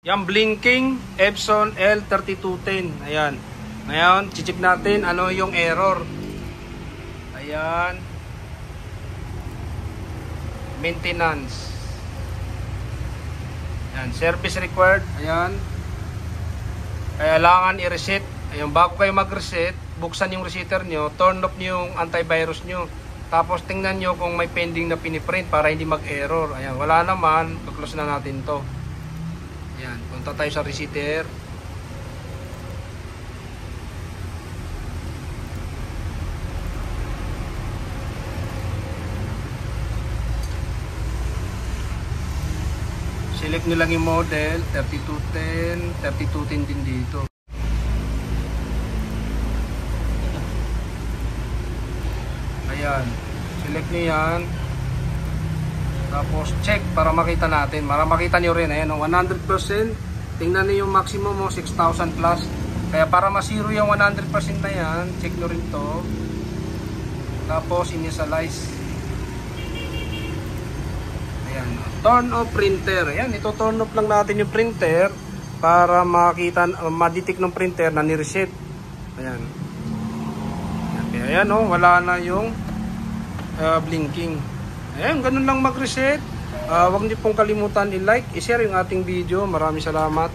Yan, blinking Epson L3210. Ayan. Ngayon, check natin ano yung error. Ayan. Maintenance. Ayan, service required. Ayan. Kailangan i-reset. Ayan, bago kayo mag-reset, buksan yung resetter nyo, turn off nyo yung antivirus nyo. Tapos tingnan nyo kung may pending na piniprint para hindi mag-error. Ayan, wala naman. Close na natin to. Ayan, punta tayo sa resetter. Select nyo lang yung model, 3210, 3210 din dito. Ayan, select nyo yan. Tapos check para makita natin. Para makita nyo rin, ayan, 100%. Tingnan nyo yung maximum mo, 6,000 plus. Kaya para ma-zero yung 100% na yan, check nyo rin to. Tapos initialize. Ayan, turn off printer. Ayan, ito turn off lang natin yung printer para makita, ma-detect ng printer na ni-reset. Ayan. Ayan, oh, wala na yung blinking. Ayan, ganun lang mag-reset. Huwag niyo pong kalimutan i-like, i-share yung ating video. Maraming salamat.